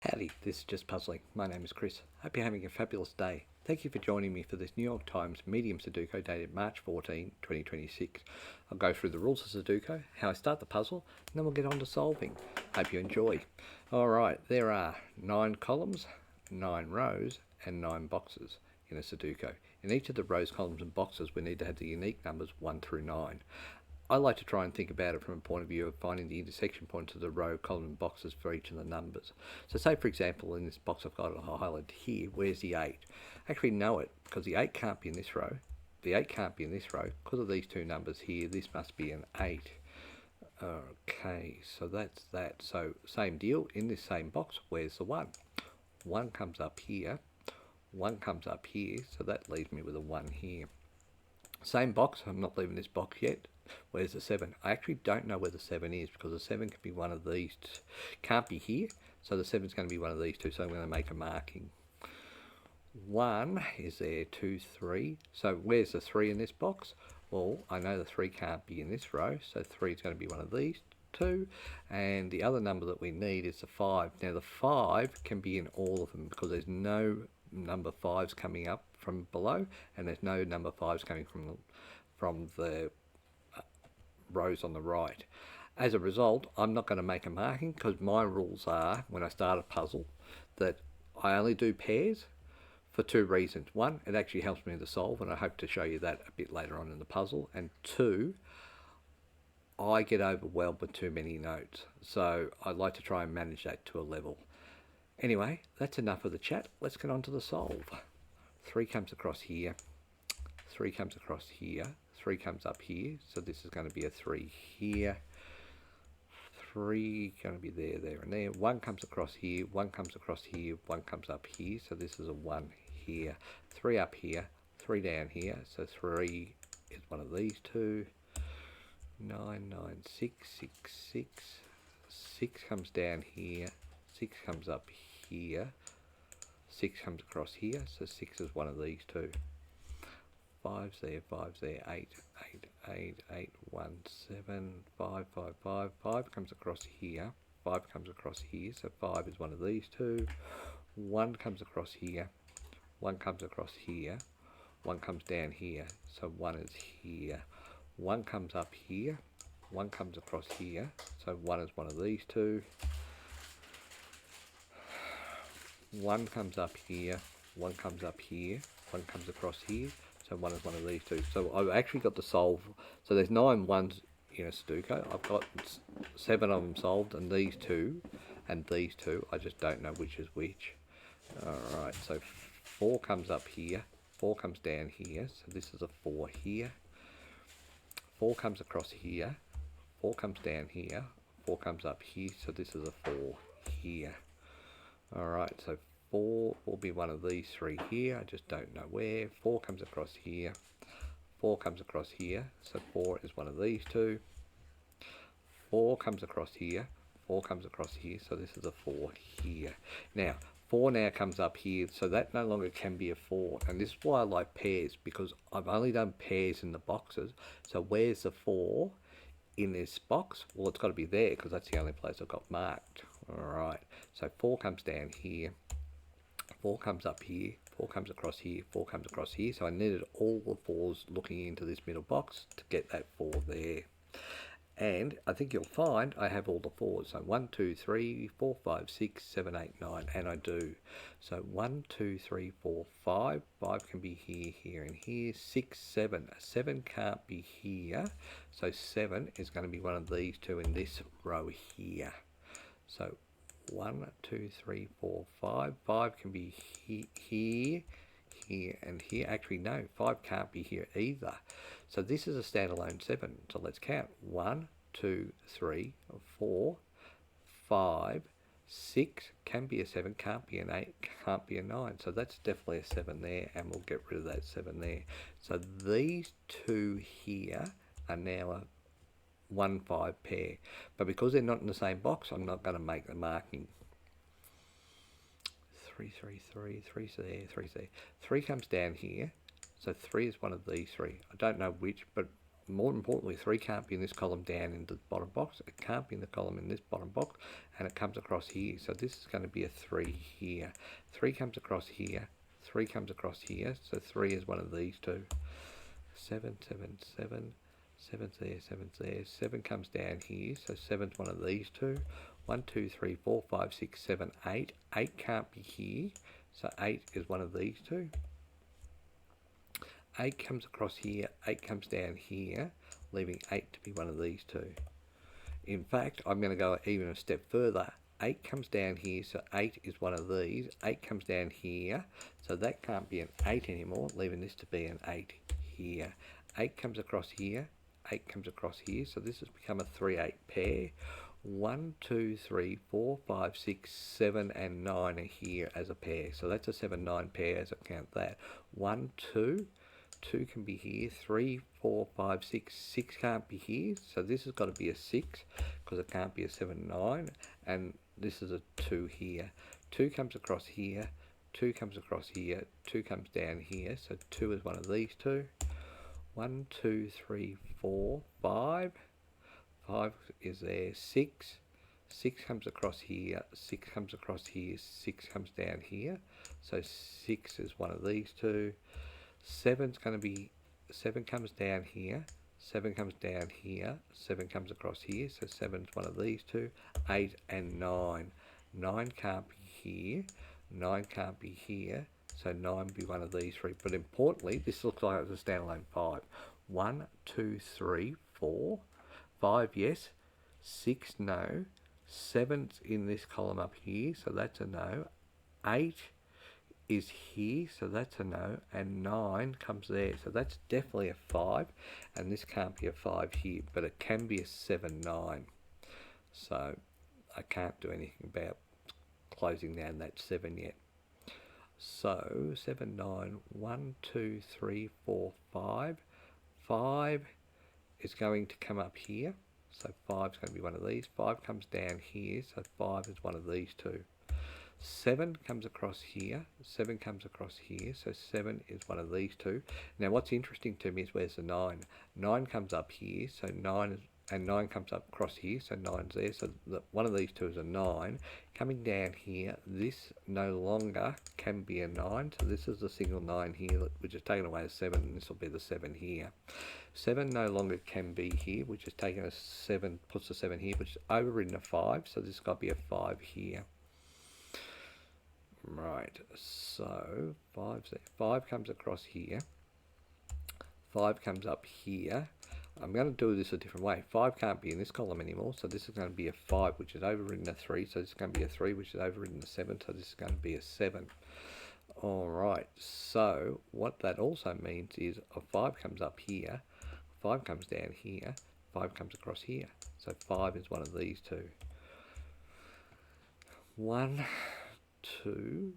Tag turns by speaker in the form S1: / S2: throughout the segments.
S1: Howdy, this is Just Puzzling. My name is Chris. Hope you're having a fabulous day. Thank you for joining me for this New York Times medium Sudoku dated March 14, 2026. I'll go through the rules of Sudoku, how I start the puzzle, and then we'll get on to solving. Hope you enjoy. Alright, there are 9 columns, 9 rows, and 9 boxes in a Sudoku. In each of the rows, columns, and boxes, we need to have the unique numbers 1 through 9. I like to try and think about it from a point of view of finding the intersection points of the row, column and boxes for each of the numbers. So say for example in this box I've got it highlighted here, where's the 8? I actually know it because the 8 can't be in this row, the 8 can't be in this row, because of these two numbers here, this must be an 8. Okay, so that's that. So same deal, in this same box, where's the 1? 1 comes up here, 1 comes up here, so that leaves me with a 1 here. Same box, I'm not leaving this box yet. Where's the 7? I actually don't know where the 7 is because the 7 can be one of these, can't be here, so the 7 is going to be one of these two, so I'm going to make a marking. 1 is there, 2, 3. So where's the 3 in this box? Well, I know the 3 can't be in this row, so 3 is going to be one of these two, and the other number that we need is the 5. Now the 5 can be in all of them because there's no number 5s coming up from below, and there's no number 5s coming from the rows on the right. As a result, I'm not going to make a marking because my rules are, when I start a puzzle, that I only do pairs for 2 reasons. 1, it actually helps me to solve, and I hope to show you that a bit later on in the puzzle. And 2, I get overwhelmed with too many notes, so I like to try and manage that to a level. Anyway, that's enough of the chat. Let's get on to the solve. 3 comes across here, 3 comes across here, 3 comes up here, so this is going to be a 3 here, 3 going to be there, there and there. 1 comes across here, 1 comes across here, 1 comes up here, so this is a 1 here. 3 up here, 3 down here, so 3 is one of these two. 9, 9, 6, 6, 6. 6 comes down here, 6 comes up here, 6 comes across here, so 6 is one of these two. 5's there, 5's there, 8, 8, 8, 8, 1, 7, 5, 5, 5. 5 comes across here, 5 comes across here, so 5 is one of these two. 1 comes across here, 1 comes across here, 1 comes down here, so 1 is here. 1 comes up here, 1 comes across here, so 1 is one of these two. 1 comes up here, 1 comes up here, 1 comes across here, so 1 is one of these two. So I've actually got to solve, so there's 9 ones in a Sudoku. I've got 7 of them solved, and these two, I just don't know which is which. Alright, so 4 comes up here, 4 comes down here, so this is a 4 here. 4 comes across here, 4 comes down here, 4 comes up here, so this is a 4 here. Alright, so 4 will be one of these 3 here, I just don't know where. 4 comes across here, 4 comes across here, so 4 is one of these two. 4 comes across here, 4 comes across here, so this is a 4 here. Now, 4 now comes up here, so that no longer can be a 4, and this is why I like pairs, because I've only done pairs in the boxes. So where's the 4 in this box? Well, it's got to be there because that's the only place I've got marked. Alright, so 4 comes down here, 4 comes up here, 4 comes across here, 4 comes across here, so I needed all the 4s looking into this middle box to get that 4 there. And I think you'll find I have all the 4s. So 1, 2, 3, 4, 5, 6, 7, 8, 9, and I do. So 1, 2, 3, 4, 5. 5 can be here, here, and here. 6, 7. 7 can't be here. So 7 is going to be one of these two in this row here. So 1, 2, 3, 4, 5. 5 can be here, here, and here. Actually, no, 5 can't be here either. So this is a standalone 7. So let's count. 1, 2, 3, 4, 5, 6 can be a 7, can't be an 8, can't be a 9. So that's definitely a 7 there, and we'll get rid of that 7 there. So these two here are now a 1, 5 pair. But because they're not in the same box, I'm not going to make the marking. 3, 3, 3, 3's there, 3's there. 3 comes down here, so 3 is one of these 3. I don't know which, but more importantly, 3 can't be in this column down in the bottom box. It can't be in the column in this bottom box, and it comes across here. So this is going to be a 3 here. 3 comes across here. 3 comes across here. So 3 is one of these two. 7, 7, 7. 7's there, 7's there. 7 comes down here. So 7's one of these two. 1, 2, 3, 4, 5, 6, 7, 8. 8 can't be here. So 8 is one of these two. 8 comes across here, 8 comes down here, leaving 8 to be one of these two. In fact, I'm going to go even a step further. 8 comes down here, so 8 is one of these. 8 comes down here, so that can't be an 8 anymore, leaving this to be an 8 here. 8 comes across here, 8 comes across here, so this has become a 3-8 pair. 1, 2, 3, 4, 5, 6, 7, and 9 are here as a pair. So that's a 7-9 pair as I count that. 1, 2. 2 can be here, 3, 4, 5, 6, 6 can't be here, so this has got to be a 6, because it can't be a 7, 9, and this is a 2 here. 2 comes across here, 2 comes across here, 2 comes down here, so 2 is one of these two. 1, 2, 3, 4, 5, 5 is there, 6, 6 comes across here, 6 comes across here, 6 comes down here, so 6 is one of these two. 7's going to be, 7 comes down here, 7 comes down here, 7 comes across here, so 7's one of these two. 8 and 9. 9 can't be here, 9 can't be here, so 9 will be one of these three. But importantly, this looks like it's a standalone 5. 1, 2, 3, 4, 5, yes, 6, no, 7's in this column up here, so that's a no. 8 is here, so that's a no, and 9 comes there, so that's definitely a 5, and this can't be a 5 here, but it can be a 7, 9. So I can't do anything about closing down that 7 yet. So 7, 9, 1, 2, 3, 4, 5. 5 is going to come up here, so 5 is going to be one of these. 5 comes down here, so 5 is one of these two. 7 comes across here, 7 comes across here, so 7 is one of these two. Now what's interesting to me is where's the 9? 9 comes up here, so 9 is, and 9 comes up across here, so 9's there, so one of these two is a 9. Coming down here, this no longer can be a 9, so this is a single 9 here, which is taken away as 7, and this will be the 7 here. 7 no longer can be here, which is taken as 7, puts the 7 here, which is overridden a 5, so this has got to be a 5 here. Right, so 5's there. 5 comes across here, 5 comes up here. I'm going to do this a different way. 5 can't be in this column anymore, so this is going to be a 5, which is overridden a 3, so this is going to be a 3, which is overridden a 7, so this is going to be a 7. Alright, so what that also means is a 5 comes up here, 5 comes down here, 5 comes across here, so 5 is one of these two. 1, 2,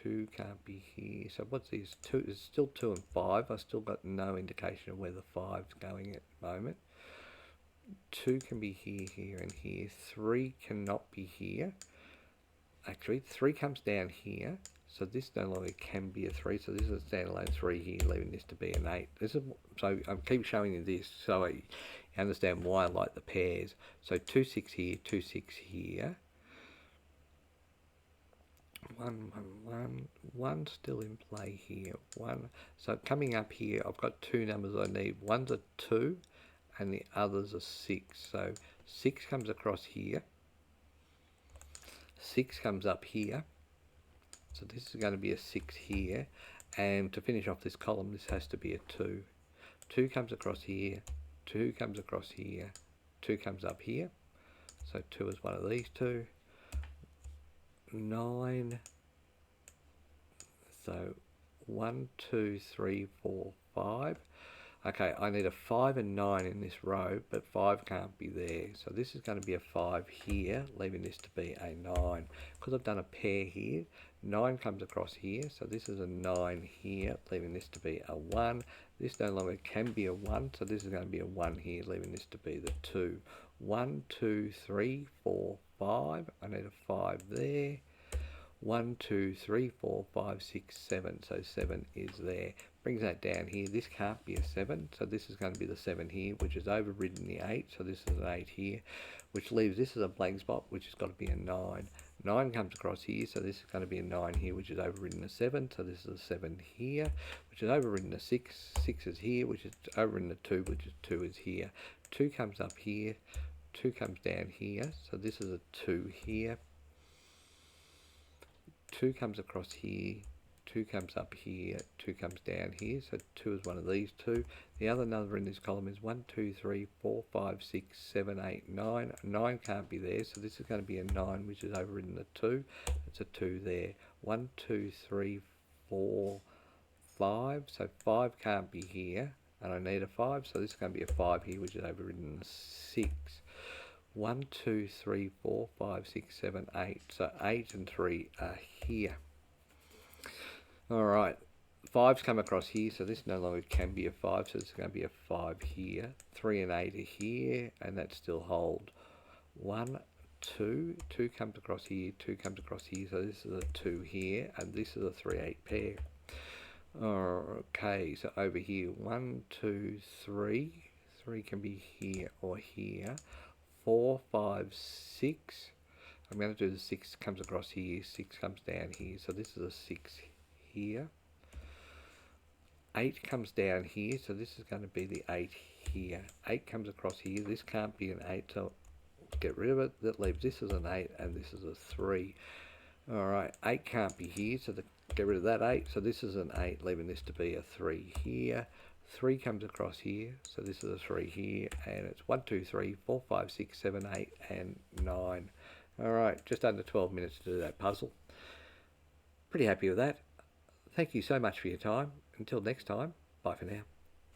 S1: 2 can't be here, so what's these? 2 is still 2 and 5. I've still got no indication of where the 5's going at the moment. 2 can be here, here and here. 3 cannot be here. Actually, 3 comes down here, so this no longer can be a 3, so this is a standalone 3 here, leaving this to be an 8. This is, so I keep showing you this so you understand why I like the pairs. So 2, 6 here, 2, 6 here. 1, 1, 1 still in play here. 1. So coming up here, I've got two numbers I need. One's a 2 and the other's a 6. So 6 comes across here. 6 comes up here. So this is going to be a 6 here. And to finish off this column, this has to be a 2. 2 comes across here. 2 comes across here. 2 comes up here. So 2 is one of these two. 9, so 1, 2, 3, 4, 5. Okay, I need a 5 and 9 in this row, but 5 can't be there. So this is going to be a 5 here, leaving this to be a 9. Because I've done a pair here, 9 comes across here, so this is a 9 here, leaving this to be a 1. This no longer can be a 1, so this is going to be a 1 here, leaving this to be the 2. 1, 2, 3, 4, 5. I need a 5 there. 1, 2, 3, 4, 5, 6, 7. So 7 is there. Brings that down here. This can't be a 7. So this is going to be the 7 here, which has overridden the 8. So this is an 8 here, which leaves this as a blank spot, which has got to be a 9. 9 comes across here. So this is going to be a 9 here, which is overridden a 7. So this is a 7 here, which is overridden a 6. 6 is here, which is overridden a 2, which is 2 is here. 2 comes up here. 2 comes down here. So this is a 2 here. 2 comes across here, 2 comes up here, 2 comes down here, so 2 is one of these two. The other number in this column is 1, 2, 3, 4, 5, 6, 7, 8, 9. 9 can't be there, so this is going to be a 9, which is overridden a 2. It's a 2 there. 1, 2, 3, 4, 5. So 5 can't be here, and I need a 5, so this is going to be a 5 here, which is overridden a 6. 1, 2, 3, 4, 5, 6, 7, 8. So 8 and 3 are here. Alright, 5's come across here, so this no longer can be a 5, so this is going to be a 5 here. 3 and 8 are here, and that still hold. 1, 2, 2 comes across here, 2 comes across here, so this is a 2 here, and this is a 3, 8 pair. Okay, so over here, 1, 2, 3. 3 can be here or here. 4, 5, 6. I'm going to do the 6 comes across here, 6 comes down here, so this is a 6 here. 8 comes down here, so this is going to be the 8 here. 8 comes across here, this can't be an 8, so get rid of it. That leaves this as an 8, and this is a 3. Alright, 8 can't be here, so get rid of that 8, so this is an 8, leaving this to be a 3 here. 3 comes across here, so this is a 3 here, and it's 1, 2, 3, 4, 5, 6, 7, 8, and 9. Alright, just under 12 minutes to do that puzzle. Pretty happy with that. Thank you so much for your time. Until next time, bye for now.